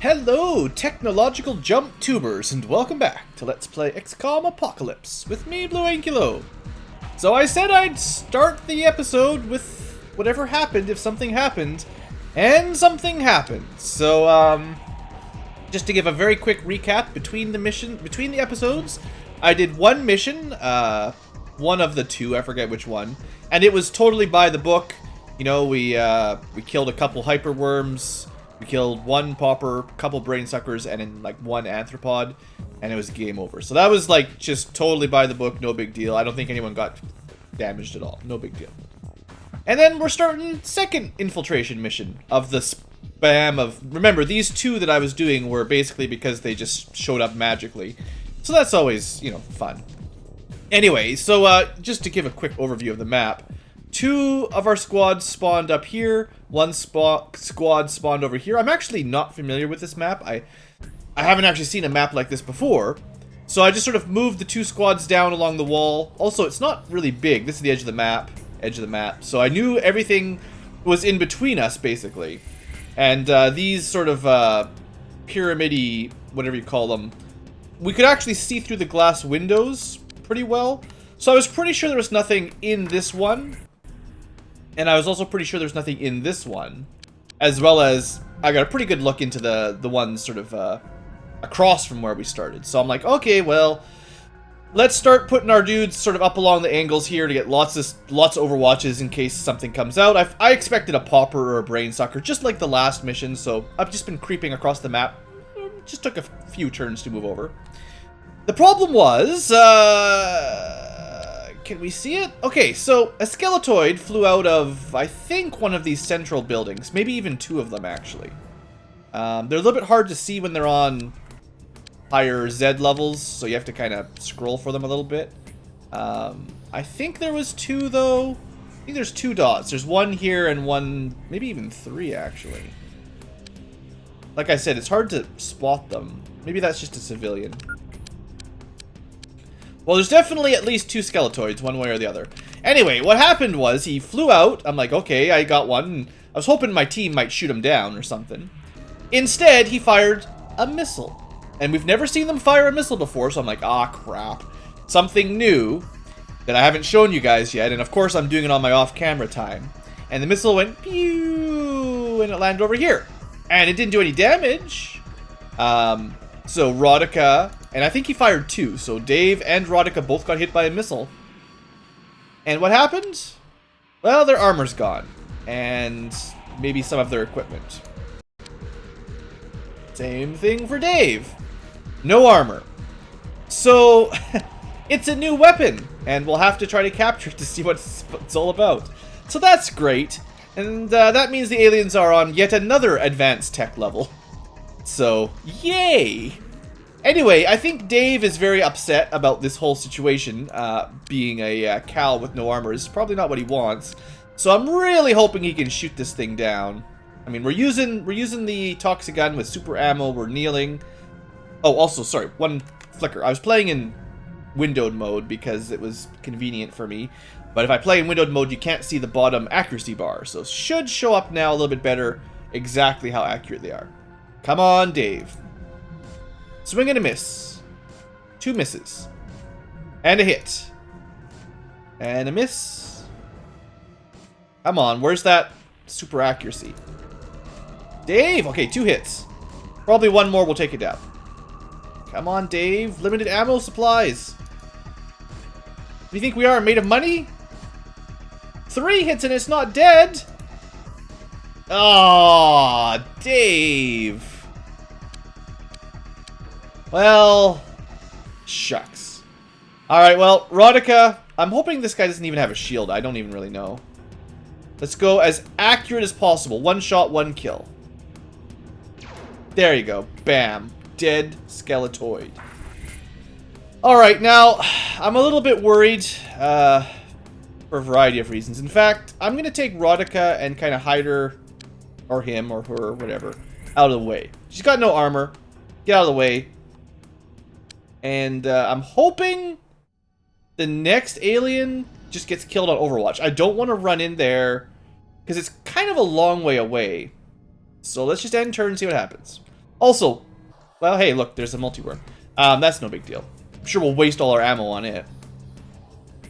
Hello, technological jump tubers, and welcome back to Let's Play XCOM Apocalypse with me, BlueAnkylo. So I said I'd start the episode with whatever happened if something happened, and something happened. So, just to give a very quick recap between the episodes, I did one mission, one of the two, I forget which one, and it was totally by the book. You know, we killed a couple hyperworms. We killed one pauper, couple brain suckers, and then like one arthropod, and it was game over. So that was like just totally by the book, no big deal. I don't think anyone got damaged at all, no big deal. And then we're starting second infiltration mission of the spam of... Remember, these two that I was doing were basically because they just showed up magically. So that's always, you know, fun. Anyway, so just to give a quick overview of the map. Two of our squads spawned up here. One squad spawned over here. I'm actually not familiar with this map. I haven't actually seen a map like this before. So I just sort of moved the two squads down along the wall. Also, it's not really big. This is the edge of the map. So I knew everything was in between us, basically. And these sort of pyramid-y, whatever you call them, we could actually see through the glass windows pretty well. So I was pretty sure there was nothing in this one. And I was also pretty sure there's nothing in this one. As well as, I got a pretty good look into the ones sort of across from where we started. So I'm like, okay, well, let's start putting our dudes sort of up along the angles here to get lots of overwatches in case something comes out. I expected a pauper or a brain sucker, just like the last mission. So I've just been creeping across the map. Just took a few turns to move over. The problem was, can we see it? Okay, so a skeletoid flew out of, I think, one of these central buildings. Maybe even two of them, actually. They're a little bit hard to see when they're on higher Z levels, so you have to kind of scroll for them a little bit. I think there was two, though. I think there's two dots. There's one here and one, maybe even three, actually. Like I said, it's hard to spot them. Maybe that's just a civilian. Well, there's definitely at least two skeletoids, one way or the other. Anyway, what happened was he flew out. I'm like, okay, I got one. I was hoping my team might shoot him down or something. Instead, he fired a missile. And we've never seen them fire a missile before, so I'm like, ah, crap. Something new that I haven't shown you guys yet. And of course, I'm doing it on my off-camera time. And the missile went, pew, and it landed over here. And it didn't do any damage. So Rodica, and I think he fired two, so Dave and Rodica both got hit by a missile. And what happened? Well, their armor's gone, and maybe some of their equipment. Same thing for Dave. No armor. So, it's a new weapon, and we'll have to try to capture it to see what it's all about. So that's great, and that means the aliens are on yet another advanced tech level. So, yay! Anyway, I think Dave is very upset about this whole situation. Being a Cal with no armor is probably not what he wants. So I'm really hoping he can shoot this thing down. I mean, we're using the toxic gun with super ammo. We're kneeling. Oh, also, sorry, one flicker. I was playing in windowed mode because it was convenient for me. But if I play in windowed mode, you can't see the bottom accuracy bar. So it should show up now a little bit better exactly how accurate they are. Come on, Dave. Swing and a miss. Two misses. And a hit. And a miss. Come on, where's that super accuracy? Dave! Okay, two hits. Probably one more will take it down. Come on, Dave. Limited ammo supplies. Do you think we are made of money? 3 hits and it's not dead. Aww, Dave. Well, shucks. Alright, well, Rodica, I'm hoping this guy doesn't even have a shield. I don't even really know. Let's go as accurate as possible. One shot, one kill. There you go. Bam. Dead skeletoid. Alright, now, I'm a little bit worried for a variety of reasons. In fact, I'm going to take Rodica and kind of hide her, or him, or her, or whatever, out of the way. She's got no armor. Get out of the way. And I'm hoping the next alien just gets killed on Overwatch. I don't want to run in there because it's kind of a long way away. So let's just end turn and see what happens. Also, well, hey, look, there's a multi-worm. That's no big deal. I'm sure we'll waste all our ammo on it.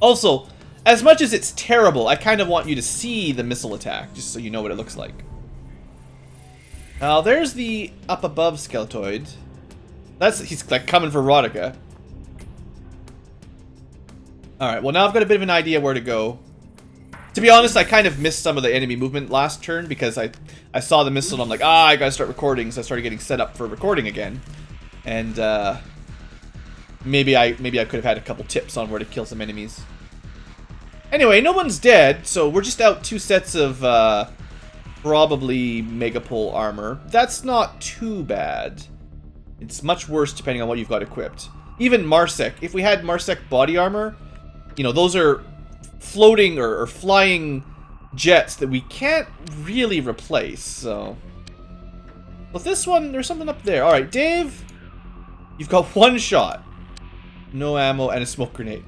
Also, as much as it's terrible, I kind of want you to see the missile attack, just so you know what it looks like. Now, there's the up above skeletoid. He's like coming for Rodica. Alright, well now I've got a bit of an idea where to go. To be honest, I kind of missed some of the enemy movement last turn because I saw the missile and I'm like, I gotta start recording, so I started getting set up for recording again. And maybe I could have had a couple tips on where to kill some enemies. Anyway, no one's dead, so we're just out 2 sets of probably Megapole armor. That's not too bad. It's much worse depending on what you've got equipped. Even Marsec, if we had Marsec body armor, you know, those are floating or flying jets that we can't really replace, so... With this one, there's something up there. Alright, Dave, you've got 1 shot. No ammo and a smoke grenade.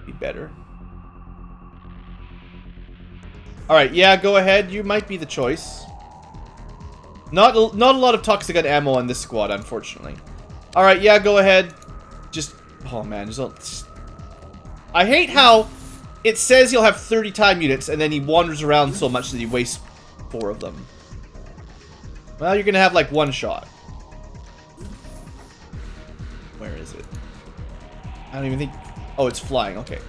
Be better. Alright, yeah, go ahead. You might be the choice. Not a lot of toxic gun ammo on this squad, unfortunately. Alright, yeah, go ahead. Just... Oh, man. I hate how it says he'll have 30 time units, and then he wanders around so much that he wastes 4 of them. Well, you're gonna have, like, 1 shot. Where is it? I don't even think... Oh, it's flying. Okay.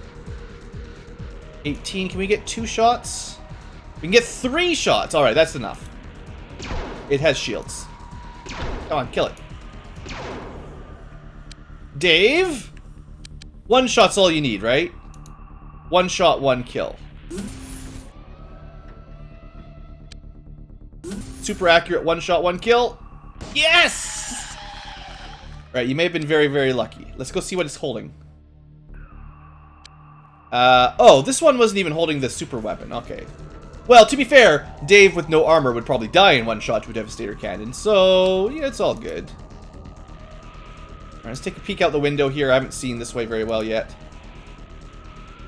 18. Can we get 2 shots? We can get 3 shots. Alright, that's enough. It has shields. Come on, kill it. Dave? 1 shot's all you need, right? 1 shot, 1 kill. Super accurate 1 shot, 1 kill. Yes! Right, you may have been very, very lucky. Let's go see what it's holding. Oh, this one wasn't even holding the super weapon. Okay. Well, to be fair, Dave with no armor would probably die in 1 shot to a Devastator Cannon, so yeah, it's all good. Alright, let's take a peek out the window here. I haven't seen this way very well yet.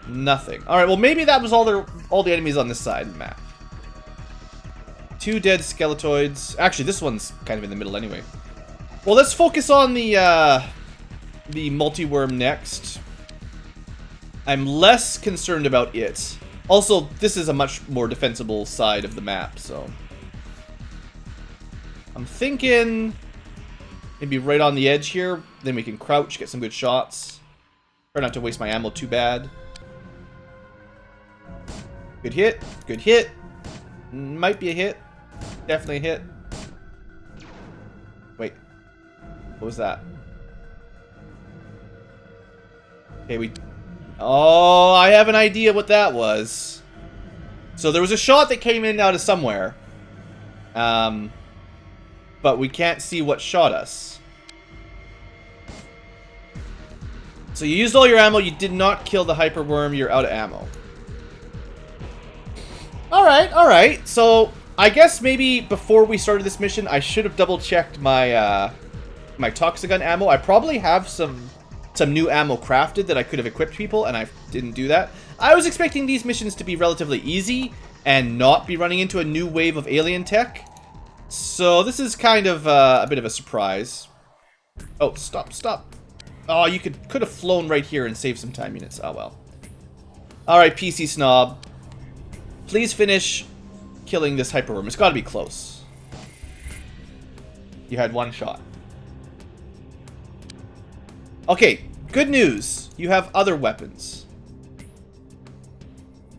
Nothing. Alright, well maybe that was all the enemies on this side of the map. 2 dead skeletoids. Actually, this one's kind of in the middle anyway. Well, let's focus on the multi-worm next. I'm less concerned about it. Also, this is a much more defensible side of the map, so... I'm thinking... maybe right on the edge here, then we can crouch, get some good shots. Try not to waste my ammo too bad. Good hit, good hit. Might be a hit. Definitely a hit. Wait. What was that? Okay, we... Oh, I have an idea what that was. So there was a shot that came in out of somewhere. But we can't see what shot us. So you used all your ammo, you did not kill the hyperworm, you're out of ammo. Alright. So I guess maybe before we started this mission, I should have double checked my my Toxigun ammo. I probably have some new ammo crafted that I could have equipped people, and I didn't do that. I was expecting these missions to be relatively easy and not be running into a new wave of alien tech. So this is kind of a bit of a surprise. Oh, stop. Oh, you could have flown right here and saved some time units. Oh, well. Alright, PC Snob. Please finish killing this hyperworm. It's got to be close. You had 1 shot. Okay, good news. You have other weapons.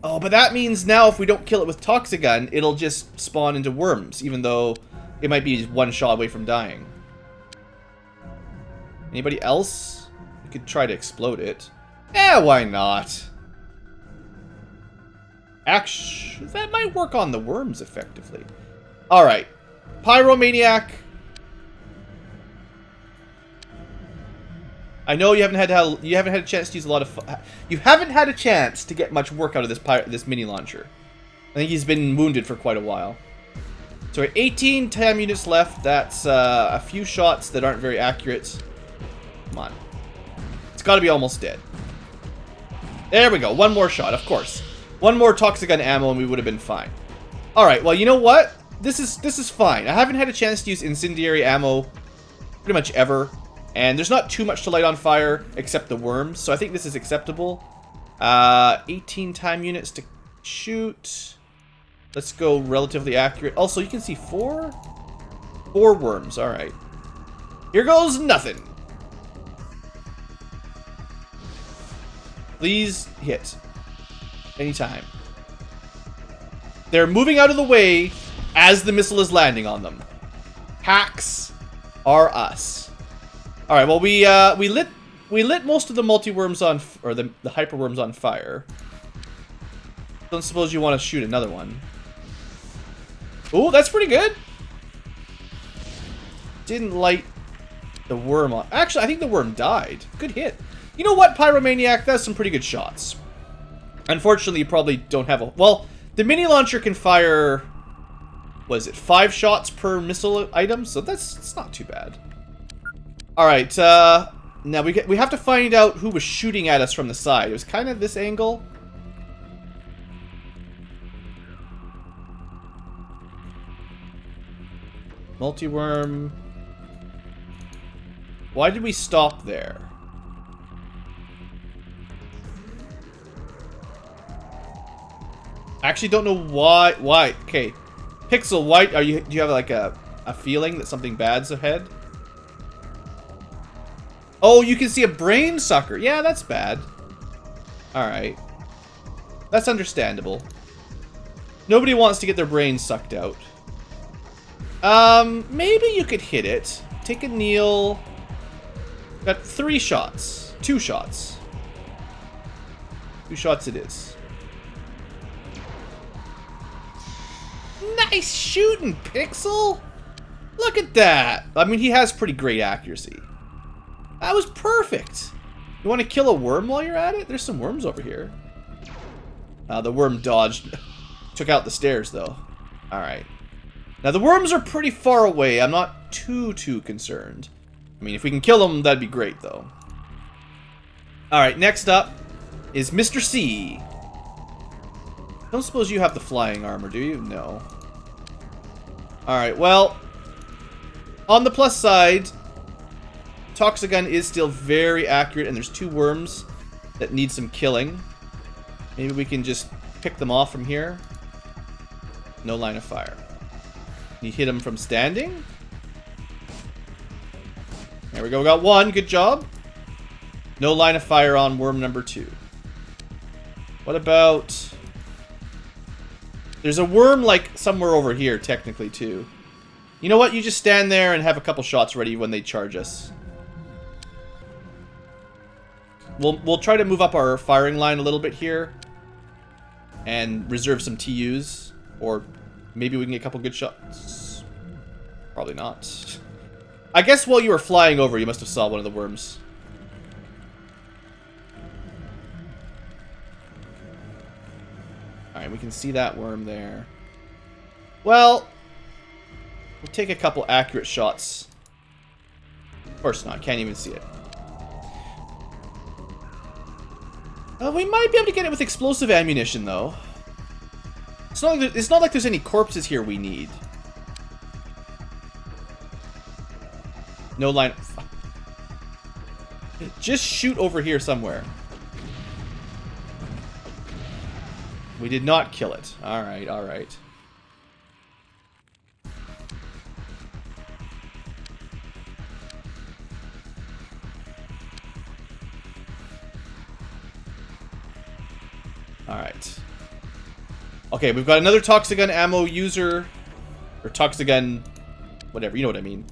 Oh, but that means now if we don't kill it with Toxigun, it'll just spawn into worms, even though it might be 1 shot away from dying. Anybody else? You could try to explode it. Eh, why not? Actually, that might work on the worms effectively. Alright. Pyromaniac. I know you haven't had a chance to use a lot of you haven't had a chance to get much work out of this mini launcher. I think he's been wounded for quite a while. So 18 time units left. That's a few shots that aren't very accurate. Come on. It's got to be almost dead. There we go. 1 more shot, of course. 1 more Toxigun ammo and we would have been fine. Alright, well, you know what? this is fine. I haven't had a chance to use incendiary ammo pretty much ever, and there's not too much to light on fire except the worms, so I think this is acceptable. 18 time units to shoot. Let's go relatively accurate. Also, you can see four worms. All right. Here goes nothing. Please hit. Anytime. They're moving out of the way as the missile is landing on them. Hacks are us. All right. Well, we lit most of the multi-worms on, or the hyper-worms on fire. Don't suppose you want to shoot another one. Ooh, that's pretty good. Didn't light the worm on. Actually, I think the worm died. Good hit. You know what, Pyromaniac? That's some pretty good shots. Unfortunately, you probably don't have a... Well, the mini launcher can fire... Was it 5 shots per missile item? So it's not too bad. Alright, now we have to find out who was shooting at us from the side. It was kind of this angle. Multi-worm. Why did we stop there? I actually don't know why. Why? Okay, Pixel, why are you? Do you have like a feeling that something bad's ahead? Oh, you can see a brain sucker. Yeah, that's bad. All right, that's understandable. Nobody wants to get their brains sucked out. Maybe you could hit it. Take a kneel. Got 3 shots. 2 shots. 2 shots it is. Nice shooting, Pixel! Look at that! I mean, he has pretty great accuracy. That was perfect! You want to kill a worm while you're at it? There's some worms over here. The worm dodged. Took out the stairs, though. Alright. Now, the worms are pretty far away. I'm not too concerned. I mean, if we can kill them, that'd be great, though. Alright, next up is Mr. C. Don't suppose you have the flying armor, do you? No. Alright, well, on the plus side, Toxigun is still very accurate, and there's 2 worms that need some killing. Maybe we can just pick them off from here. No line of fire. You hit him from standing. There we go, we got 1. Good job. No line of fire on worm number 2. What about... There's a worm, like, somewhere over here, technically, too. You know what? You just stand there and have a couple shots ready when they charge us. We'll try to move up our firing line a little bit here. And reserve some TUs. Or maybe we can get a couple good shots. Probably not. I guess while you were flying over, you must have saw one of the worms. Alright, we can see that worm there. Well, we'll take a couple accurate shots. Of course not, can't even see it. We might be able to get it with explosive ammunition, though. It's not like there's any corpses here we need. No line. Just shoot over here somewhere. We did not kill it. Alright, alright. Alright. Okay, we've got another Toxigun ammo user. Or Toxigun... whatever, you know what I mean.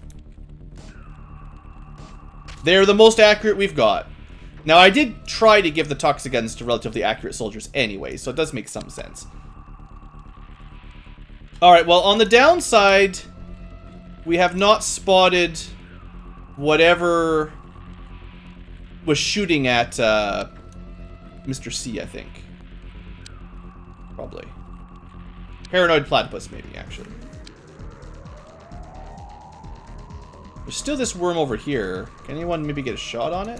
They're the most accurate we've got. Now, I did try to give the Toxiguns to relatively accurate soldiers anyway, so it does make some sense. Alright, well, on the downside, we have not spotted whatever was shooting at Mr. C, I think. Probably. Paranoid Platypus, maybe, actually. There's still this worm over here. Can anyone maybe get a shot on it?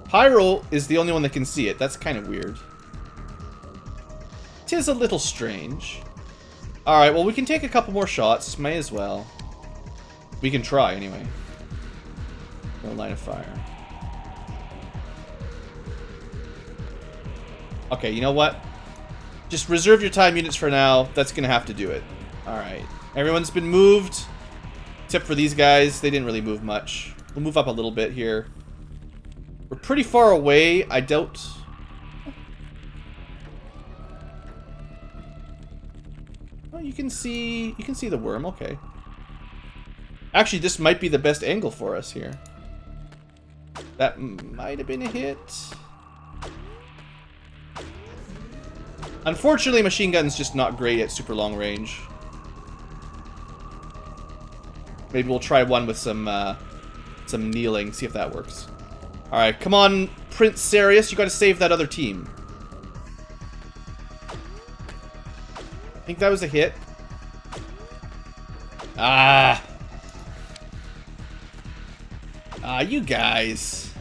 Pyro is the only one that can see it. That's kind of weird. 'tis a little strange. Alright, well, we can take a couple more shots. May as well. We can try, anyway. No line of fire. Okay, you know what? Just reserve your time units for now. That's gonna have to do it. Alright. Everyone's been moved. Except for these guys. They didn't really move much. We'll move up a little bit here. We're pretty far away. I doubt... Oh, you can see the worm. Okay. Actually, this might be the best angle for us here. That might have been a hit. Unfortunately, machine gun's just not great at super long range. Maybe we'll try one with some kneeling, see if that works. Alright, come on, Prince Sarius, you gotta save that other team. I think that was a hit. Ah, you guys.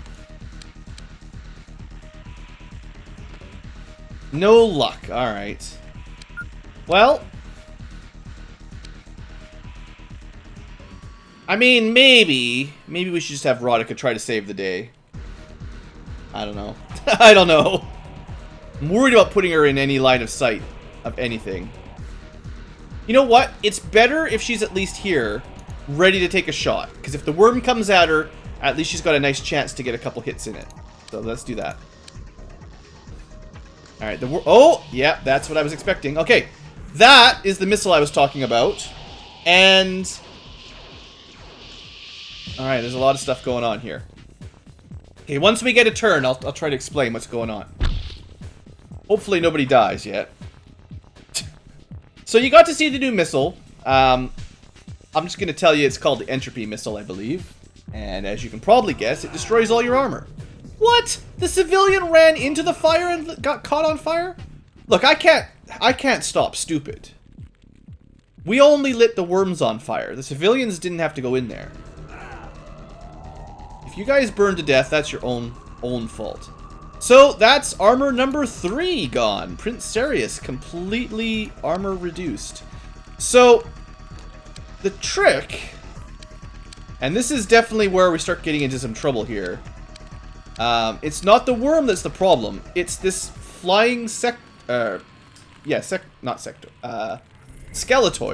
No luck. Alright. Well. I mean, maybe we should just have Rodica try to save the day. I don't know. I don't know. I'm worried about putting her in any line of sight of anything. You know what? It's better if she's at least here, ready to take a shot. Because if the worm comes at her, at least she's got a nice chance to get a couple hits in it. So let's do that. Alright, oh! Yeah, that's what I was expecting. Okay, that is the missile I was talking about. And... Alright, there's a lot of stuff going on here. Okay, once we get a turn, I'll try to explain what's going on. Hopefully nobody dies yet. So you got to see the new missile. I'm just going to tell you it's called the Entropy Missile, I believe. And as you can probably guess, it destroys all your armor. What? The civilian ran into the fire and got caught on fire? Look, I can't stop stupid. We only lit the worms on fire. The civilians didn't have to go in there. If you guys burn to death, that's your own fault. So that's armor number 3 gone. Prince Sarius completely armor reduced. So the trick, and this is definitely where we start getting into some trouble here. It's not the worm that's the problem. It's this flying skeletoid.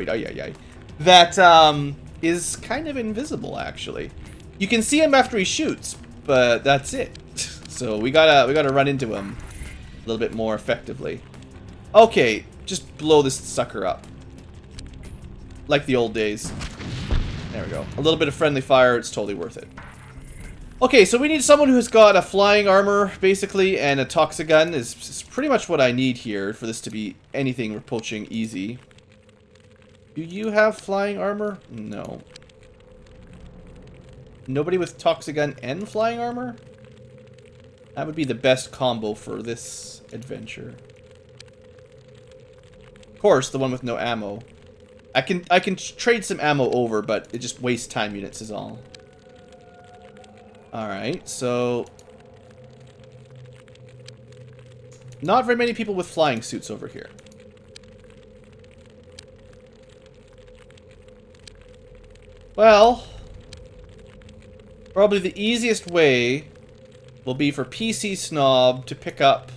Oh yeah. That is kind of invisible actually. You can see him after he shoots, but that's it. So we gotta run into him a little bit more effectively. Okay, just blow this sucker up. Like the old days. There we go. A little bit of friendly fire, it's totally worth it. Okay, so we need someone who's got a flying armor, basically, and a toxigun is pretty much what I need here for this to be anything we're poaching easy. Do you have flying armor? No. Nobody with toxigun and flying armor? That would be the best combo for this adventure. Of course, the one with no ammo. I can trade some ammo over, but it just wastes time units is all. Alright, so... Not very many people with flying suits over here. Well... Probably the easiest way will be for PC Snob to pick up...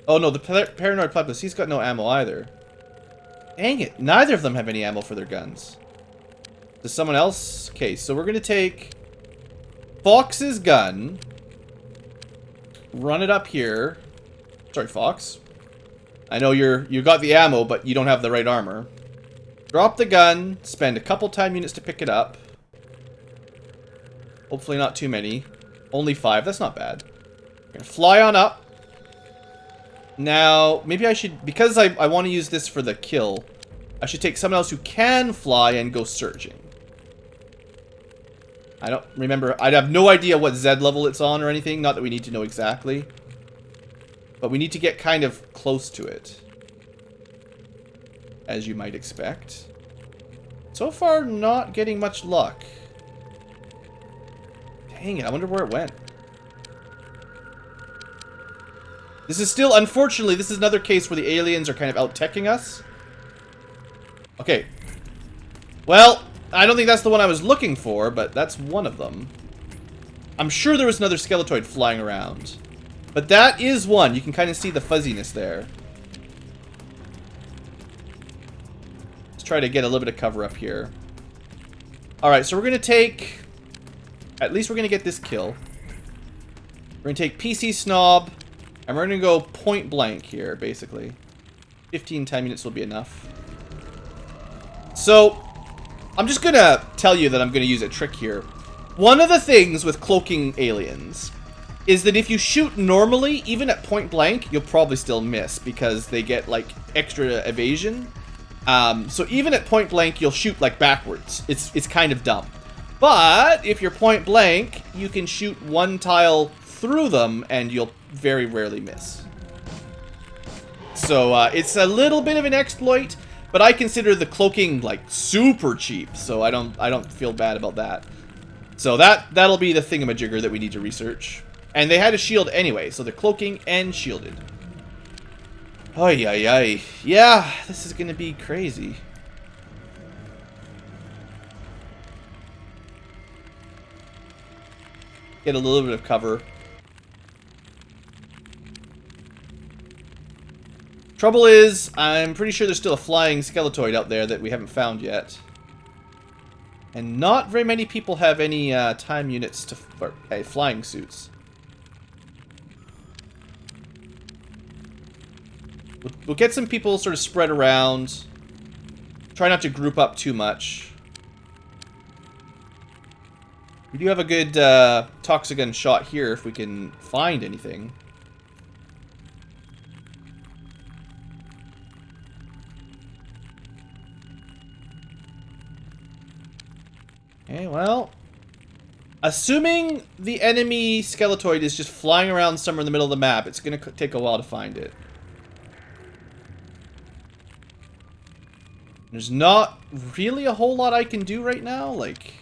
Oh no, the Paranoid Platypus, he's got no ammo either. Dang it, neither of them have any ammo for their guns. Does someone else? Okay, so we're gonna take Fox's gun, run it up here. Sorry, Fox. I know you got the ammo, but you don't have the right armor. Drop the gun, spend a couple time units to pick it up. Hopefully not too many. Only 5, that's not bad. We're gonna fly on up. Now, maybe I should, because I want to use this for the kill, I should take someone else who can fly and go searching. I don't remember, I have no idea what Z level it's on or anything, not that we need to know exactly. But we need to get kind of close to it. As you might expect. So far, not getting much luck. Dang it, I wonder where it went. This is still, unfortunately, this is another case where the aliens are kind of out-teching us. Okay. Well, I don't think that's the one I was looking for, but that's one of them. I'm sure there was another skeletoid flying around. But that is one. You can kind of see the fuzziness there. Let's try to get a little bit of cover up here. Alright, so we're going to take... At least we're going to get this kill. We're going to take PC Snob. And we're going to go point blank here, basically. 15 time units will be enough. So, I'm just going to tell you that I'm going to use a trick here. One of the things with cloaking aliens is that if you shoot normally, even at point blank, you'll probably still miss because they get, like, extra evasion. So even at point blank, you'll shoot, like, backwards. It's kind of dumb. But if you're point blank, you can shoot one tile through them and you'll very rarely miss. So it's a little bit of an exploit, but I consider the cloaking like super cheap, so I don't feel bad about that. So that'll be the thingamajigger that we need to research. And they had a shield anyway, so they're cloaking and shielded. Ay ay ay. Yeah, this is gonna be crazy. Get a little bit of cover. Trouble is, I'm pretty sure there's still a flying skeletoid out there that we haven't found yet. And not very many people have any time units to or flying suits. We'll get some people sort of spread around. Try not to group up too much. We do have a good Toxigun shot here if we can find anything. Okay, well, assuming the enemy skeletoid is just flying around somewhere in the middle of the map, it's going to take a while to find it. There's not really a whole lot I can do right now. Like,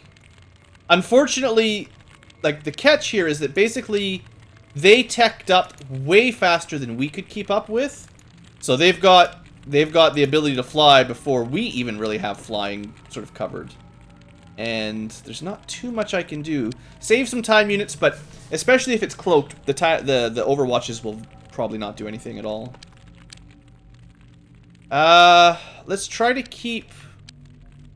unfortunately, like the catch here is that basically they teched up way faster than we could keep up with. So they've got the ability to fly before we even really have flying sort of covered. And there's not too much I can do. Save some time units, but especially if it's cloaked, the overwatches will probably not do anything at all. Let's try to keep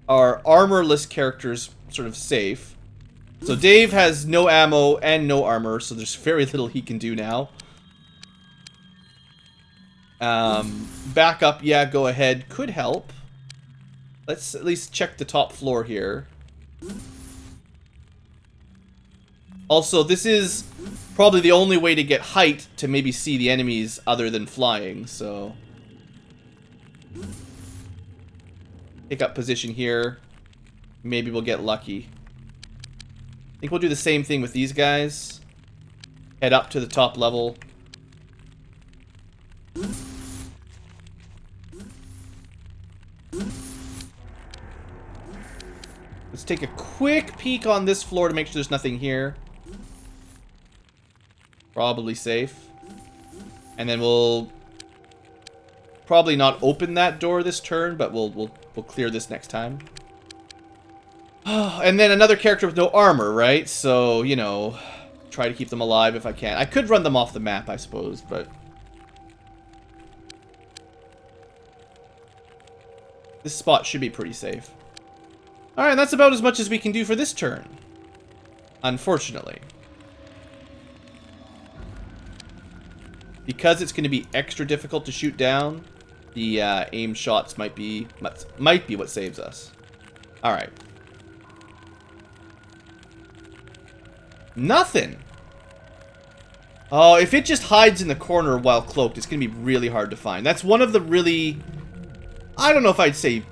our armorless characters sort of safe. So Dave has no ammo and no armor, so there's very little he can do now. Back up, yeah, go ahead. Could help. Let's at least check the top floor here. Also, this is probably the only way to get height to maybe see the enemies other than flying, so... Take up position here. Maybe we'll get lucky. I think we'll do the same thing with these guys. Head up to the top level. Let's take a quick peek on this floor to make sure there's nothing here. Probably safe. And then we'll probably not open that door this turn, but we'll clear this next time. And then another character with no armor, right? So, you know, try to keep them alive if I can. I could run them off the map, I suppose, but... This spot should be pretty safe. Alright, that's about as much as we can do for this turn. Unfortunately. Because it's going to be extra difficult to shoot down, the aim shots might be what saves us. Alright. Nothing! Oh, if it just hides in the corner while cloaked, it's going to be really hard to find. That's one of the really... I don't know if I'd say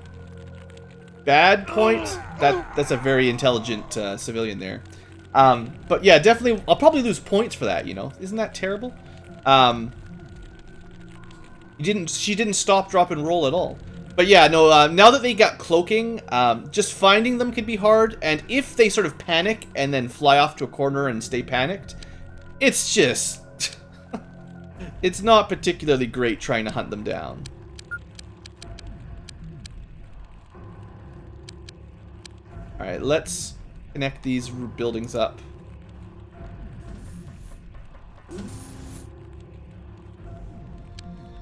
bad points. That's a very intelligent civilian there. But yeah, definitely, I'll probably lose points for that, you know? Isn't that terrible? She didn't stop, drop, and roll at all. But yeah, no, now that they got cloaking, just finding them could be hard, and if they sort of panic and then fly off to a corner and stay panicked, it's just... it's not particularly great trying to hunt them down. Alright, let's connect these buildings up.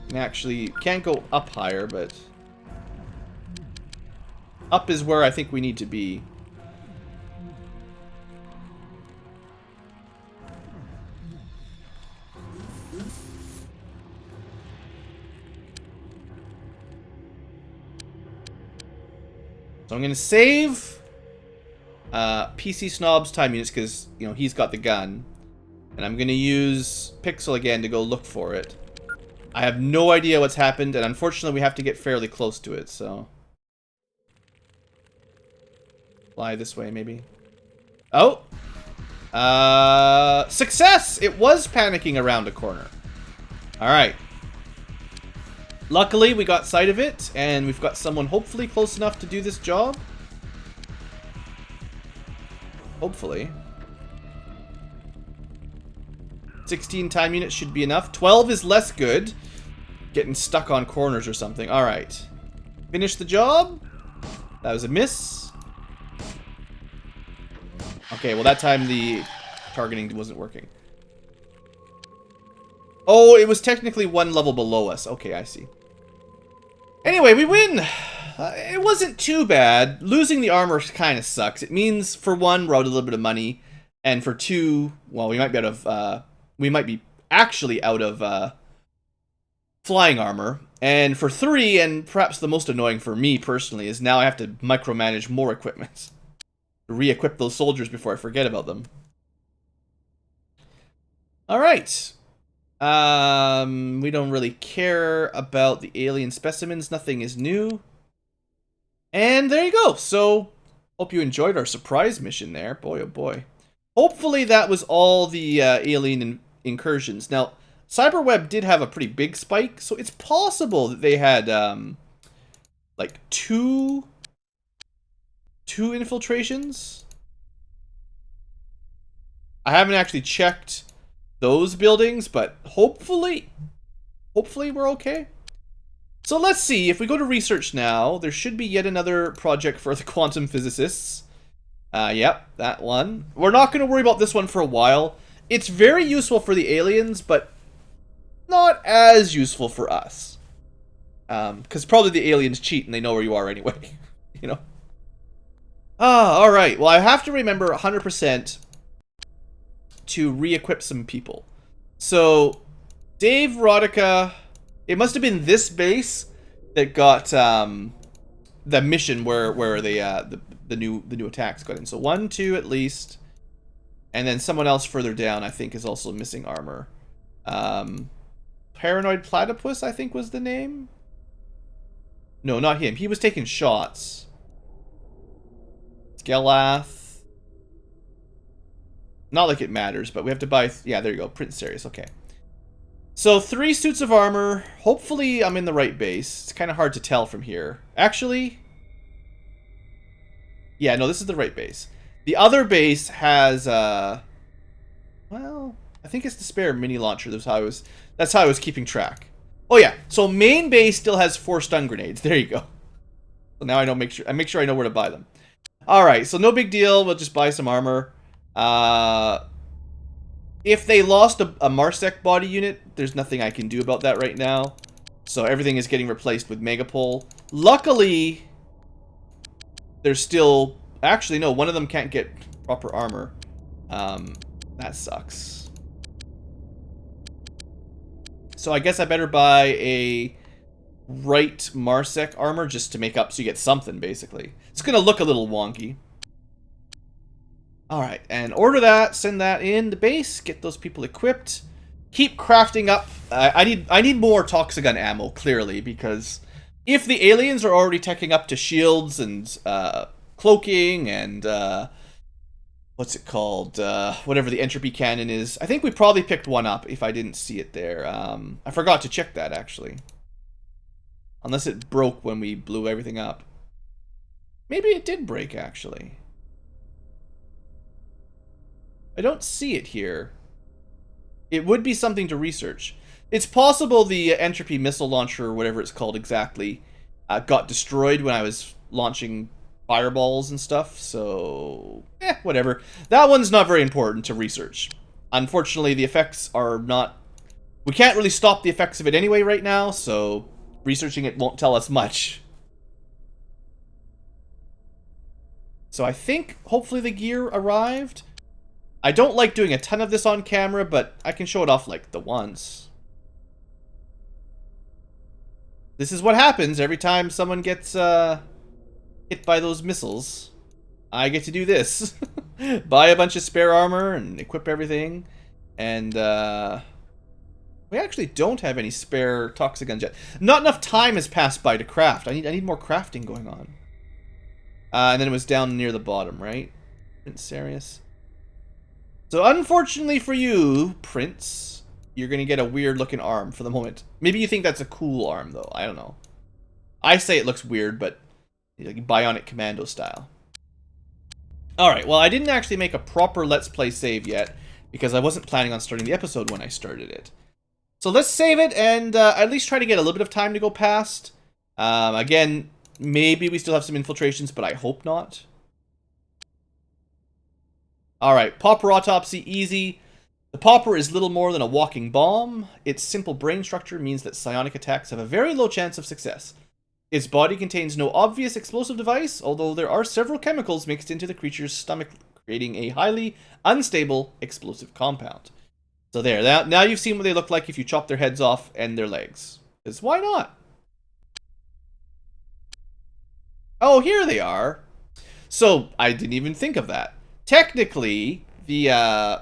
And actually, can't go up higher, but up is where I think we need to be. So I'm going to save PC Snob's time units because, you know, he's got the gun. And I'm going to use Pixel again to go look for it. I have no idea what's happened, and unfortunately we have to get fairly close to it, so... Fly this way, maybe. Oh! Success! It was panicking around a corner. Alright. Luckily, we got sight of it, and we've got someone hopefully close enough to do this job. Hopefully. 16 time units should be enough. 12 is less good. Getting stuck on corners or something. Alright. Finish the job. That was a miss. Okay, well that time the targeting wasn't working. Oh, it was technically one level below us. Okay, I see. Anyway, we win! It wasn't too bad. Losing the armor kind of sucks. It means, for one, we're out a little bit of money. And for two, well, we might be out of... we might be actually out of flying armor. And for three, and perhaps the most annoying for me personally, is now I have to micromanage more equipment. Re-equip those soldiers before I forget about them. Alright. We don't really care about the alien specimens. Nothing is new. And there you go. So, hope you enjoyed our surprise mission there. Boy, oh boy. Hopefully that was all the alien incursions. Now, Cyberweb did have a pretty big spike, so it's possible that they had, like, two infiltrations. I haven't actually checked those buildings, but hopefully we're okay. So let's see, if we go to research now, there should be yet another project for the quantum physicists. Yep, that one. We're not going to worry about this one for a while. It's very useful for the aliens, but not as useful for us. Because probably the aliens cheat and they know where you are anyway, you know? Alright, well I have to remember 100% to re-equip some people. So, Dave Rodica, it must have been this base that got the mission where the new attacks got in. So 1, 2 at least, and then someone else further down I think is also missing armor. Paranoid Platypus I think was the name. No, not him. He was taking shots. Skelath. Not like it matters, but we have to buy... yeah, there you go. Prince Sirius. Okay. So, 3 suits of armor. Hopefully, I'm in the right base. It's kind of hard to tell from here. Actually... yeah, no, this is the right base. The other base has, well... I think it's the spare mini launcher. That's how I was keeping track. Oh, yeah. So, main base still has 4 stun grenades. There you go. So now I make sure I know where to buy them. Alright, so no big deal. We'll just buy some armor. If they lost a Marsec body unit, there's nothing I can do about that right now. So everything is getting replaced with Megapole. Luckily, there's still... actually, no, one of them can't get proper armor. That sucks. So I guess I better buy a right Marsec armor just to make up so you get something, basically. It's going to look a little wonky. Alright, and order that, send that in the base, get those people equipped. Keep crafting up. I need more Toxigun ammo, clearly, because if the aliens are already teching up to shields and cloaking and what's it called? Whatever the entropy cannon is. I think we probably picked one up if I didn't see it there. I forgot to check that, actually. Unless it broke when we blew everything up. Maybe it did break, actually. I don't see it here. It would be something to research. It's possible the entropy missile launcher, or whatever it's called exactly, got destroyed when I was launching fireballs and stuff, so whatever. That one's not very important to research. Unfortunately, the effects are not... We can't really stop the effects of it anyway right now, so researching it won't tell us much. So I think, hopefully, the gear arrived. I don't like doing a ton of this on camera, but I can show it off, like, the once. This is what happens every time someone gets hit by those missiles. I get to do this. Buy a bunch of spare armor and equip everything. And we actually don't have any spare toxic guns yet. Not enough time has passed by to craft. I need more crafting going on. And then it was down near the bottom, right? Prince Sarius. So unfortunately for you, Prince, you're going to get a weird looking arm for the moment. Maybe you think that's a cool arm, though. I don't know. I say it looks weird, but like Bionic Commando style. Alright, well, I didn't actually make a proper Let's Play save yet, because I wasn't planning on starting the episode when I started it. So let's save it, and at least try to get a little bit of time to go past. Again, maybe we still have some infiltrations, but I hope not. Alright, Pauper Autopsy, easy. The Pauper is little more than a walking bomb. Its simple brain structure means that psionic attacks have a very low chance of success. Its body contains no obvious explosive device, although there are several chemicals mixed into the creature's stomach, creating a highly unstable explosive compound. So there, now you've seen what they look like if you chop their heads off and their legs. Because why not? Oh, here they are. So, I didn't even think of that. Technically, the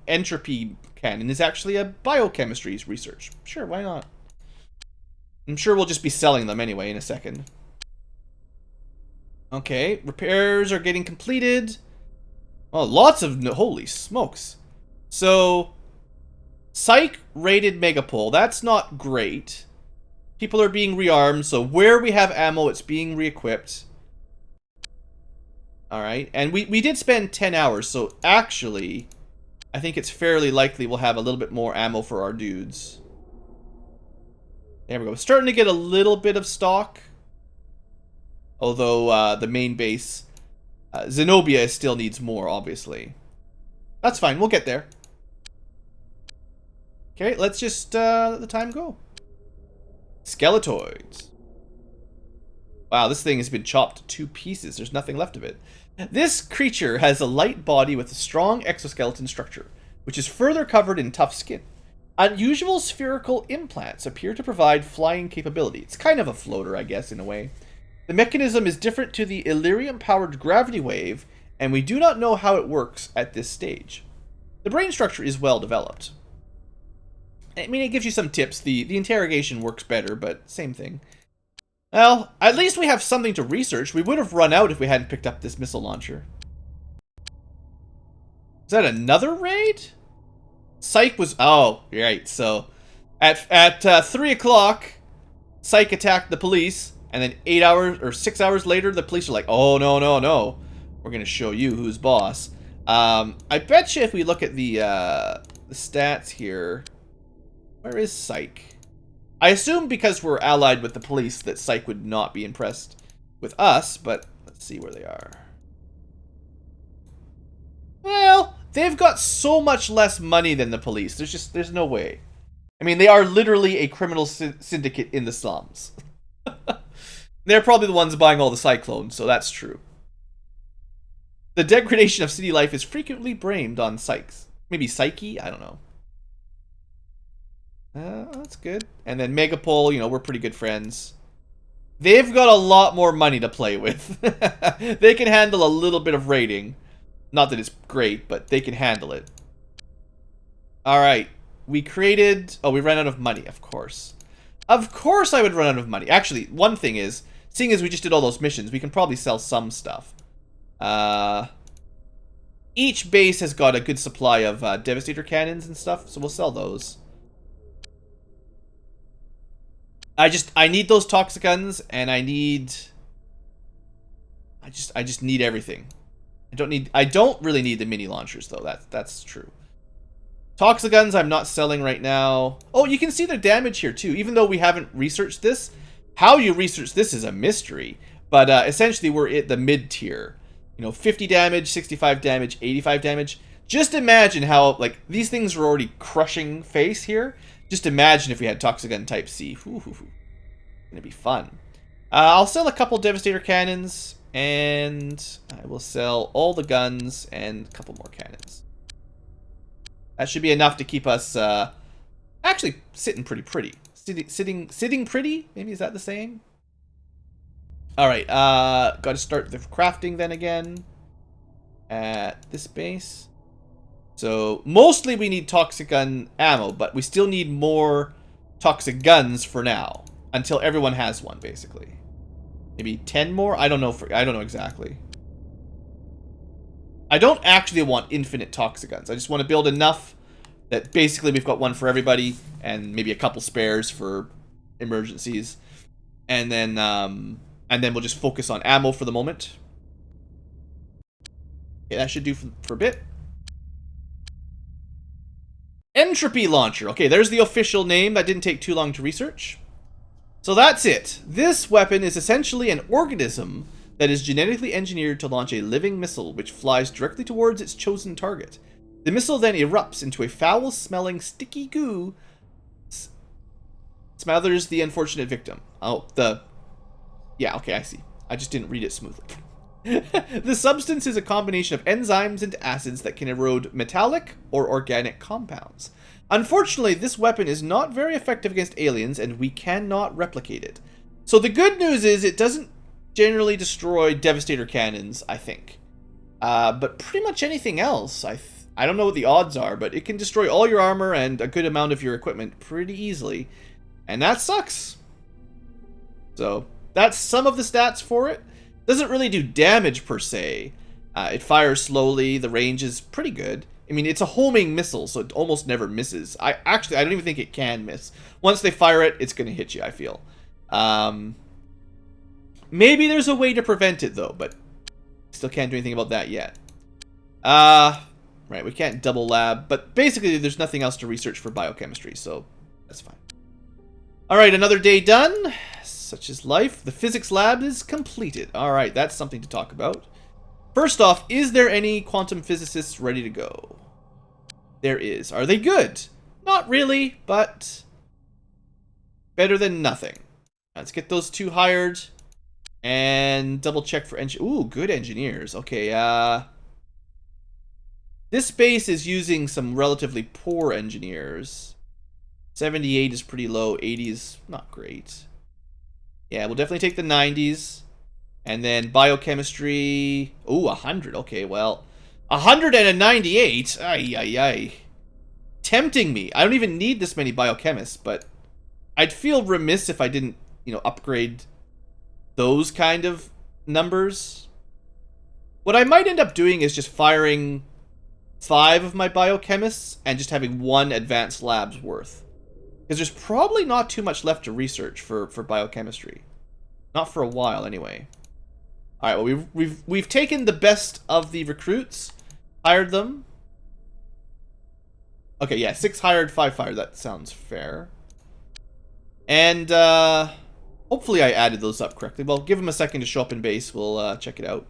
entropy cannon is actually a biochemistry research. Sure, why not? I'm sure we'll just be selling them anyway in a second. Okay, repairs are getting completed. Oh, lots of... Holy smokes. So, Psych rated Megapole. That's not great. People are being rearmed, so where we have ammo, it's being re-equipped. Alright, and we did spend 10 hours, so actually, I think it's fairly likely we'll have a little bit more ammo for our dudes. There we go. Starting to get a little bit of stock. Although, the main base, Zenobia still needs more, obviously. That's fine, we'll get there. Okay, let's just let the time go. Skeletoids. Wow, this thing has been chopped to pieces. There's nothing left of it. This creature has a light body with a strong exoskeleton structure, which is further covered in tough skin. Unusual spherical implants appear to provide flying capability. It's kind of a floater, I guess, in a way. The mechanism is different to the Illyrium-powered gravity wave, and we do not know how it works at this stage. The brain structure is well developed. I mean, it gives you some tips. The interrogation works better, but same thing. Well, at least we have something to research. We would have run out if we hadn't picked up this missile launcher. Is that another raid? Psych was... Oh, right. So, at 3 o'clock, Psych attacked the police, and then 8 hours or 6 hours later, the police are like, oh, no, no, no. We're going to show you who's boss. I bet you if we look at the stats here... Where is Psych? I assume because we're allied with the police that Psych would not be impressed with us, but let's see where they are. Well, they've got so much less money than the police. There's no way. I mean, they are literally a criminal syndicate in the slums. They're probably the ones buying all the cyclones, so that's true. The degradation of city life is frequently blamed on Psyches. Maybe Psyche? I don't know. That's good. And then Megapole, you know, we're pretty good friends. They've got a lot more money to play with. They can handle a little bit of raiding. Not that it's great, but they can handle it. Alright. We created... Oh, we ran out of money, of course. Of course I would run out of money. Actually, one thing is, seeing as we just did all those missions, we can probably sell some stuff. Each base has got a good supply of Devastator cannons and stuff, so we'll sell those. I need those Toxicons, and I just need everything. I don't really need the mini launchers though. That's true. Toxiguns I'm not selling right now. Oh, you can see the damage here too, even though we haven't researched this. How you research this is a mystery. But essentially we're at the mid-tier. You know, 50 damage, 65 damage, 85 damage. Just imagine how, like, these things are already crushing face here. Just imagine if we had Toxigun Type C. Gonna be fun. I'll sell a couple Devastator Cannons, and I will sell all the guns and a couple more cannons. That should be enough to keep us actually sitting pretty. Sitting pretty? Maybe, is that the saying? Alright, gotta start the crafting then again at this base. So, mostly we need toxic gun ammo, but we still need more toxic guns for now. Until everyone has one, basically. Maybe 10 more? I don't know exactly. I don't actually want infinite toxic guns. I just want to build enough that basically we've got one for everybody, and maybe a couple spares for emergencies. And then we'll just focus on ammo for the moment. Okay, that should do for a bit. Entropy Launcher. Okay, there's the official name. That didn't take too long to research. So that's it. This weapon is essentially an organism that is genetically engineered to launch a living missile which flies directly towards its chosen target. The missile then erupts into a foul-smelling sticky goo, smothers the unfortunate victim. Oh, yeah, okay, I see. I just didn't read it smoothly. The substance is a combination of enzymes and acids that can erode metallic or organic compounds. Unfortunately, this weapon is not very effective against aliens, and we cannot replicate it. So the good news is it doesn't generally destroy Devastator cannons, I think. But pretty much anything else, I don't know what the odds are, but it can destroy all your armor and a good amount of your equipment pretty easily. And that sucks. So that's some of the stats for it. Doesn't really do damage per se. It fires slowly. The range is pretty good. I mean, it's a homing missile, so it almost never misses. I don't even think it can miss. Once they fire it, it's going to hit you, I feel. Maybe there's a way to prevent it, though, but still can't do anything about that yet. Right, we can't double lab, but basically there's nothing else to research for biochemistry, so that's fine. Alright, another day done. Such is life. The physics lab is completed. Alright, that's something to talk about. First off, is there any quantum physicists ready to go? There is. Are they good? Not really, but better than nothing. Let's get those two hired and double check for ooh, good engineers. Okay, this base is using some relatively poor engineers. 78 is pretty low, 80 is not great. Yeah, we'll definitely take the 90s. And then biochemistry. Ooh, 100. Okay, well, 100 and a 98. Ay, ay, ay. Tempting me. I don't even need this many biochemists, but I'd feel remiss if I didn't, upgrade those kind of numbers. What I might end up doing is just firing 5 of my biochemists and just having 1 advanced lab's worth. Because there's probably not too much left to research for biochemistry. Not for a while, anyway. Alright, well, we've taken the best of the recruits, hired them. Okay, yeah, 6 hired, 5 fired. That sounds fair. And, hopefully I added those up correctly. Well, give them a second to show up in base. We'll, check it out.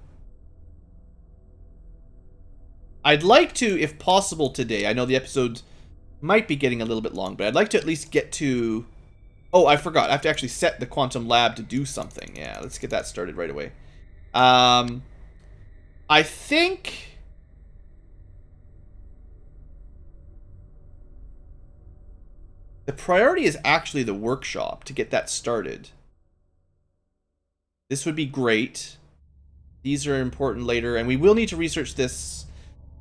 I'd like to, if possible today, I know the episode might be getting a little bit long, but I'd like to at least get to... Oh, I forgot. I have to actually set the quantum lab to do something. Yeah, let's get that started right away. I think... the priority is actually the workshop to get that started. This would be great. These are important later, and we will need to research this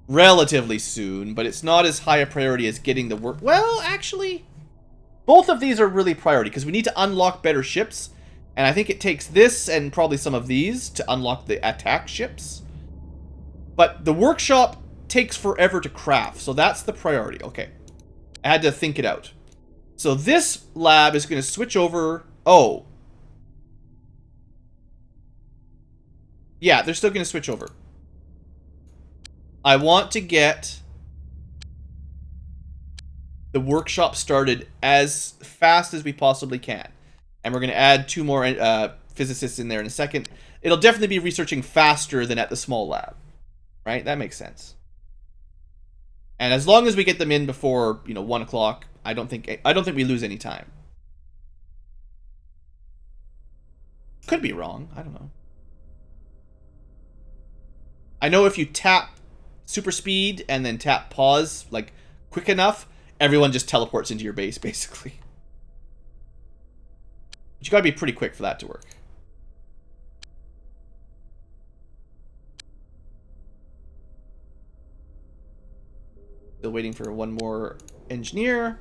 relatively soon, but it's not as high a priority as getting the work. Well, actually, both of these are really priority because we need to unlock better ships, and I think it takes this and probably some of these to unlock the attack ships. But the workshop takes forever to craft, so that's the priority. Okay, I had to think it out. So this lab is going to switch over. Oh, yeah, they're still going to switch over. I want to get the workshop started as fast as we possibly can. And we're going to add 2 more physicists in there in a second. It'll definitely be researching faster than at the small lab. Right? That makes sense. And as long as we get them in before, 1 o'clock, I don't think we lose any time. Could be wrong. I don't know. I know if you tap super speed and then tap pause, like, quick enough, everyone just teleports into your base, basically. But you gotta be pretty quick for that to work. Still waiting for 1 more engineer.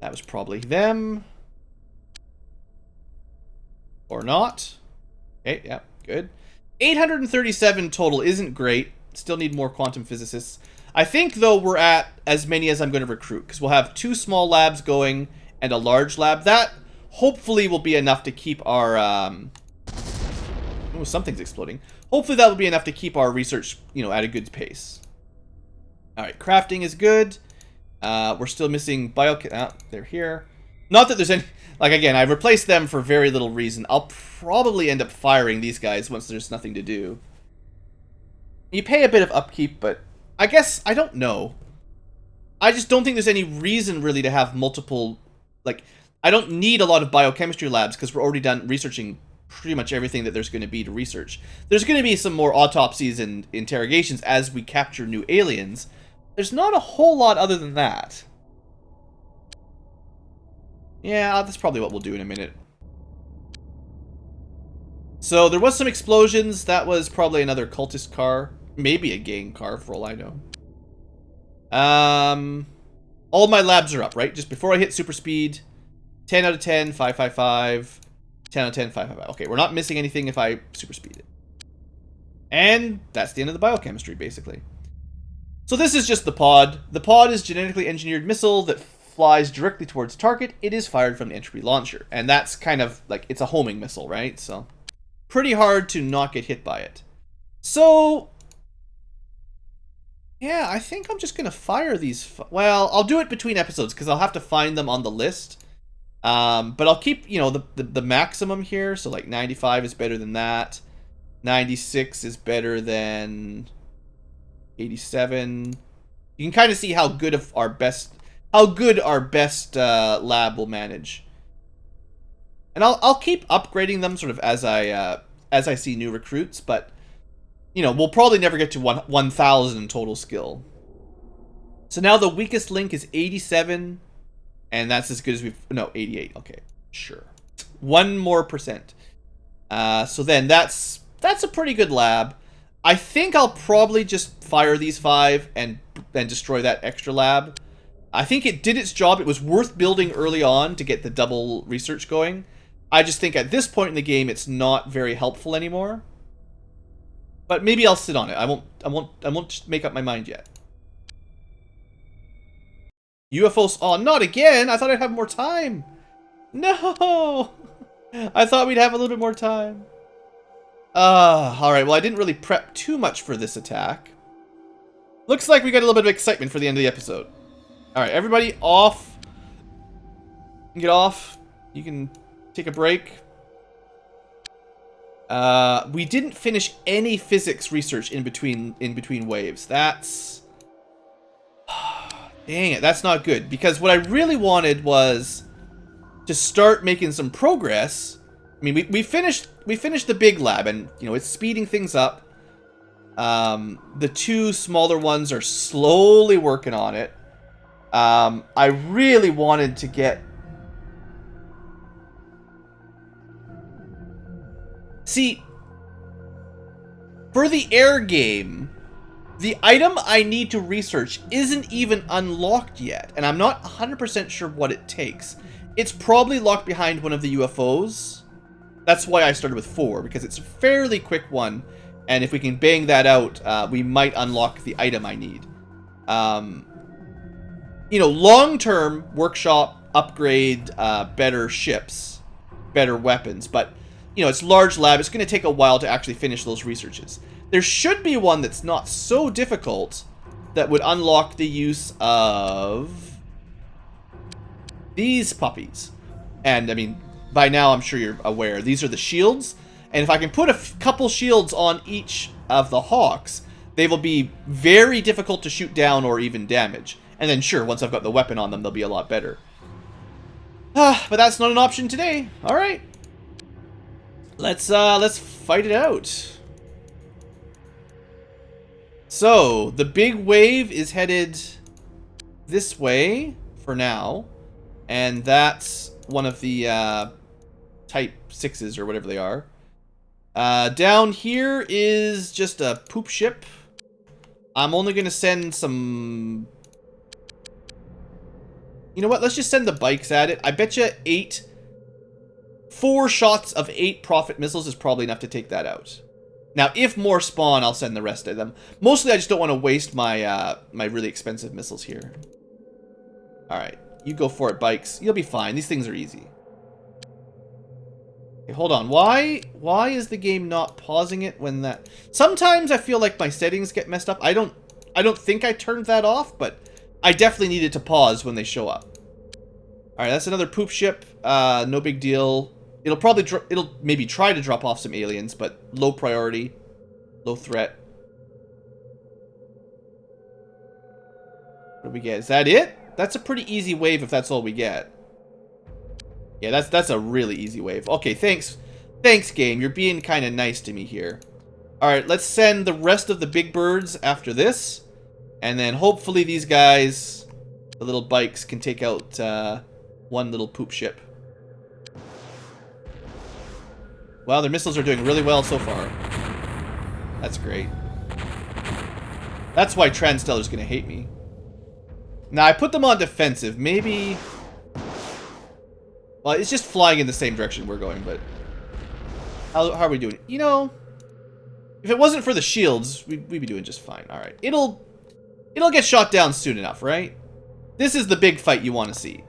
That was probably them. Or not. Okay, yeah, good. 837 total isn't great. Still need more quantum physicists. I think, though, we're at as many as I'm going to recruit, because we'll have 2 small labs going and a large lab. That hopefully will be enough to keep our... Oh, something's exploding. Hopefully that will be enough to keep our research, at a good pace. Alright, crafting is good. We're still missing they're here. Not that there's any... Like, again, I've replaced them for very little reason. I'll probably end up firing these guys once there's nothing to do. You pay a bit of upkeep, but I guess, I don't know. I just don't think there's any reason, really, to have multiple... Like, I don't need a lot of biochemistry labs, because we're already done researching pretty much everything that there's going to be to research. There's going to be some more autopsies and interrogations as we capture new aliens. There's not a whole lot other than that. Yeah, that's probably what we'll do in a minute. So, there was some explosions. That was probably another cultist car. Maybe a gang car, for all I know. All my labs are up, right? Just before I hit super speed. 10 out of 10, 555. 10 out of 10, 555. Okay, we're not missing anything if I super speed it. And that's the end of the biochemistry, basically. So this is just the pod. The pod is genetically engineered missile that flies directly towards target. It is fired from the entropy launcher. And that's kind of like, it's a homing missile, right? So, pretty hard to not get hit by it. So, yeah, I think I'm just going to fire these. Well, I'll do it between episodes because I'll have to find them on the list. But I'll keep, the maximum here. So, like, 95 is better than that. 96 is better than 87. You can kind of see how good our best lab will manage. And I'll keep upgrading them sort of as I see new recruits, but we'll probably never get to 1,000 total skill. So now the weakest link is 87, and that's as good as 88. Okay, sure. 1 more %. So then that's a pretty good lab. I think I'll probably just fire these 5 and destroy that extra lab. I think it did its job. It was worth building early on to get the double research going. I just think at this point in the game, it's not very helpful anymore. But maybe I'll sit on it. I won't make up my mind yet. UFOs. Oh, not again! I thought I'd have more time. No! I thought we'd have a little bit more time. Alright, well, I didn't really prep too much for this attack. Looks like we got a little bit of excitement for the end of the episode. Alright, everybody off. Get off. You can take a break. We didn't finish any physics research in between waves. That's... Dang it, that's not good. Because what I really wanted was to start making some progress. I mean, we finished the big lab, and it's speeding things up. The 2 smaller ones are slowly working on it. I really wanted to get... See, for the air game, the item I need to research isn't even unlocked yet, and I'm not 100% sure what it takes. It's probably locked behind one of the UFOs. That's why I started with 4, because it's a fairly quick one, and if we can bang that out, we might unlock the item I need. Long-term, workshop, upgrade, better ships, better weapons, but, it's large lab, it's going to take a while to actually finish those researches. There should be one that's not so difficult that would unlock the use of these puppies. And, I mean, by now I'm sure you're aware, these are the shields. And if I can put a couple shields on each of the hawks, they will be very difficult to shoot down or even damage. And then, sure, once I've got the weapon on them, they'll be a lot better. But that's not an option today. All right. Let's fight it out. So, the big wave is headed this way for now. And that's one of the Type 6s or whatever they are. Down here is just a poop ship. I'm only going to send some... You know what? Let's just send the bikes at it. I bet you 4 shots of 8 Prophet missiles is probably enough to take that out. Now, if more spawn, I'll send the rest of them. Mostly, I just don't want to waste my my really expensive missiles here. All right, you go for it, bikes. You'll be fine. These things are easy. Okay, hold on. Why is the game not pausing it when that? Sometimes I feel like my settings get messed up. I don't think I turned that off, but I definitely needed to pause when they show up. All right, that's another poop ship. No big deal. It'll maybe try to drop off some aliens, but low priority, low threat. What do we get? Is that it? That's a pretty easy wave if that's all we get. Yeah, that's a really easy wave. Okay, thanks. Thanks, game. You're being kind of nice to me here. All right, let's send the rest of the big birds after this. And then hopefully these guys, the little bikes, can take out one little poop ship. Wow, their missiles are doing really well so far. That's great. That's why Transtellar's gonna hate me. Now, I put them on defensive. Maybe... Well, it's just flying in the same direction we're going, but... How are we doing? You know... If it wasn't for the shields, we'd be doing just fine. Alright. It'll get shot down soon enough, right? This is the big fight you want to see.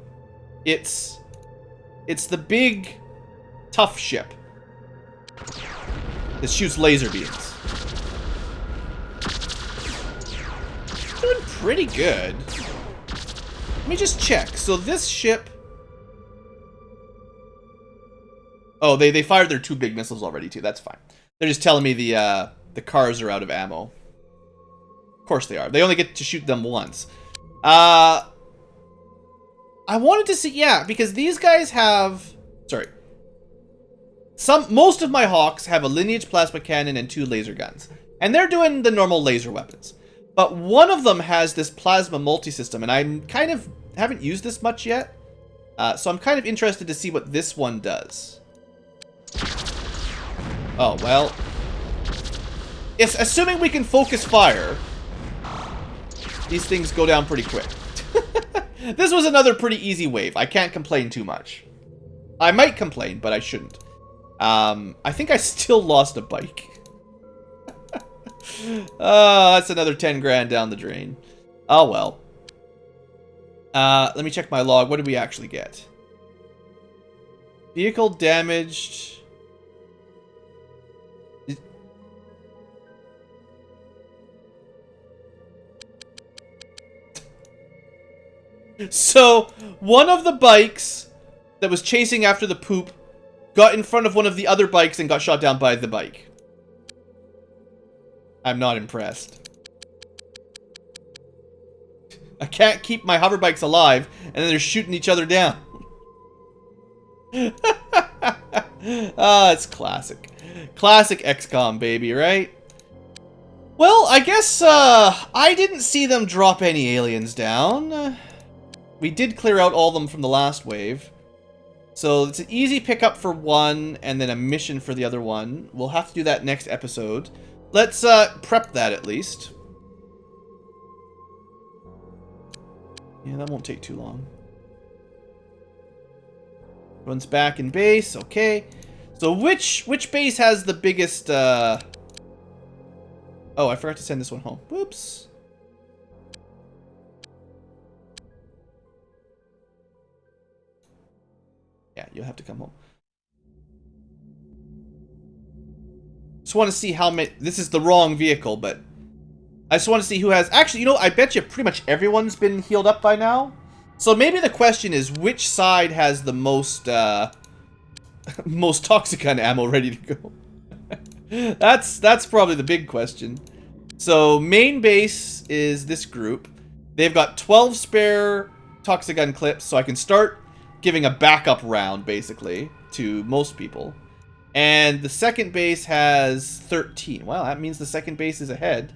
It's the big, tough ship. That shoots laser beams. Doing pretty good. Let me just check. So this ship... Oh, they fired their 2 big missiles already, too. That's fine. They're just telling me the cars are out of ammo. Of course they are. They only get to shoot them once. I wanted to see... Yeah, because these guys have... Sorry. Most of my Hawks have a lineage plasma cannon and 2 laser guns. And they're doing the normal laser weapons. But one of them has this plasma multi-system, and I'm kind of... haven't used this much yet. So I'm kind of interested to see what this one does. Oh, well. If, assuming we can focus fire, these things go down pretty quick. This was another pretty easy wave. I can't complain too much. I might complain, but I shouldn't. I think I still lost a bike. That's another 10 grand down the drain. Oh, well. Let me check my log. What did we actually get? Vehicle damaged. So, one of the bikes that was chasing after the poop got in front of one of the other bikes and got shot down by the bike. I'm not impressed. I can't keep my hover bikes alive, and then they're shooting each other down. It's classic. Classic XCOM, baby, right? Well, I guess I didn't see them drop any aliens down. We did clear out all of them from the last wave. So it's an easy pickup for one, and then a mission for the other one. We'll have to do that next episode. Let's prep that at least. Yeah, that won't take too long. Everyone's back in base. Okay. So which base has the biggest... Oh, I forgot to send this one home. Whoops. Yeah, you'll have to come home. Just want to see how many... This is the wrong vehicle, but... I just want to see who has... Actually, you know, I bet you pretty much everyone's been healed up by now. So maybe the question is, which side has the most most toxic gun ammo ready to go? That's probably the big question. So main base is this group. They've got 12 spare toxic gun clips, so I can start giving a backup round, basically, to most people. And the second base has 13. Well, that means the second base is ahead.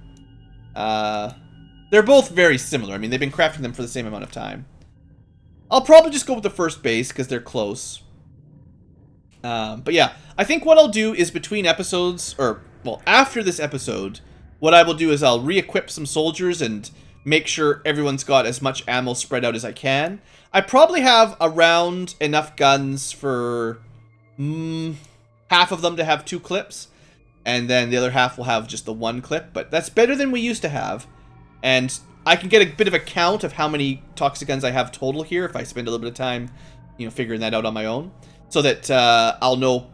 They're both very similar. I mean, they've been crafting them for the same amount of time. I'll probably just go with the first base, because they're close. But yeah, I think what I'll do is between episodes, or, well, after this episode, what I will do is I'll re-equip some soldiers and make sure everyone's got as much ammo spread out as I can. I probably have around enough guns for half of them to have 2 clips, and then the other half will have just the 1 clip, but that's better than we used to have, and I can get a bit of a count of how many toxic guns I have total here if I spend a little bit of time, you know, figuring that out on my own, so that I'll know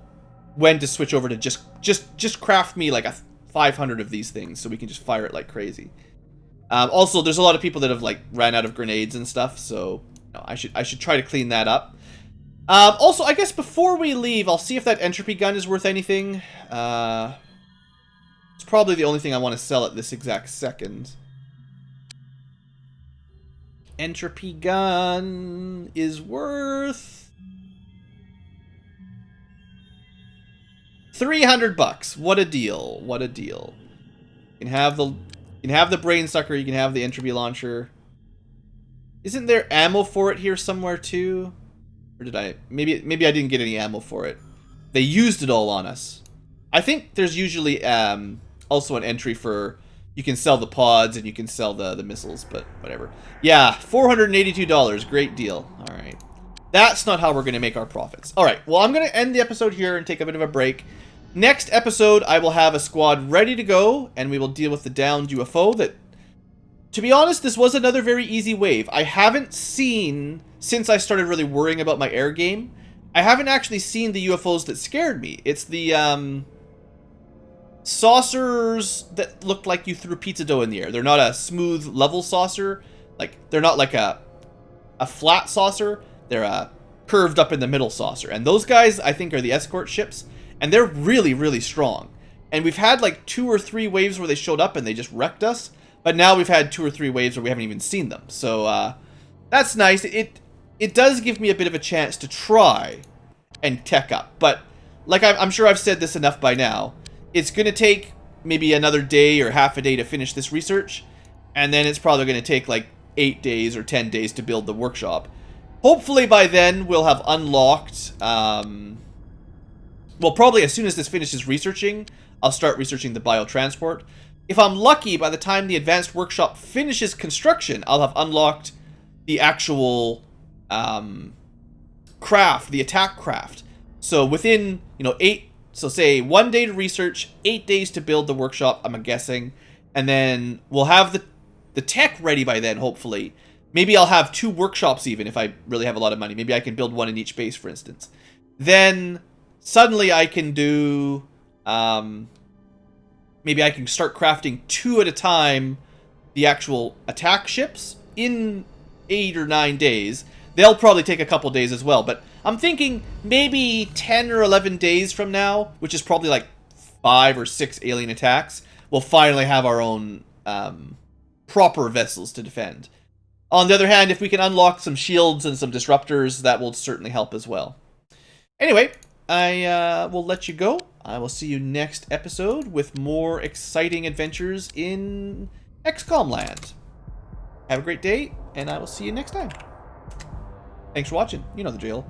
when to switch over to just craft me like 500 of these things, so we can just fire it like crazy. Also, there's a lot of people that have like ran out of grenades and stuff, so you know, I should try to clean that up. Also, I guess before we leave, I'll see if that entropy gun is worth anything. It's probably the only thing I want to sell at this exact second. Entropy gun is worth 300 bucks. What a deal! What a deal! You can have the brain sucker. You can have the entropy launcher. Isn't there ammo for it here somewhere too? Or did I? Maybe I didn't get any ammo for it. They used it all on us. I think there's usually also an entry for you can sell the pods and you can sell the missiles, but whatever. Yeah, $482. Great deal. All right. That's not how we're going to make our profits. All right. Well, I'm going to end the episode here and take a bit of a break. Next episode, I will have a squad ready to go, and we will deal with the downed UFO that, to be honest, this was another very easy wave. I haven't seen, since I started really worrying about my air game, I haven't actually seen the UFOs that scared me. It's the saucers that look like you threw pizza dough in the air. They're not a smooth, level saucer. Like, they're not like a flat saucer. They're a curved up in the middle saucer. And those guys, I think, are the escort ships. And they're really, really strong. And we've had like 2 or 3 waves where they showed up and they just wrecked us. But now we've had 2 or 3 waves where we haven't even seen them. So that's nice. It does give me a bit of a chance to try and tech up. But like I'm sure I've said this enough by now. It's going to take maybe another day or half a day to finish this research. And then it's probably going to take like 8 days or 10 days to build the workshop. Hopefully by then we'll have unlocked... well, probably as soon as this finishes researching, I'll start researching the biotransport. If I'm lucky, by the time the advanced workshop finishes construction, I'll have unlocked the actual craft, the attack craft. So within, you know, so say 1 day to research, 8 days to build the workshop, I'm guessing. And then we'll have the tech ready by then, hopefully. Maybe I'll have 2 workshops even if I really have a lot of money. Maybe I can build 1 in each base, for instance. Then suddenly I can do, maybe I can start crafting 2 at a time, the actual attack ships in 8 or 9 days. They'll probably take a couple days as well, but I'm thinking maybe 10 or 11 days from now, which is probably like 5 or 6 alien attacks, we'll finally have our own proper vessels to defend. On the other hand, if we can unlock some shields and some disruptors, that will certainly help as well. Anyway, I will let you go. I will see you next episode with more exciting adventures in XCOM land. Have a great day, and I will see you next time. Thanks for watching. You know the drill.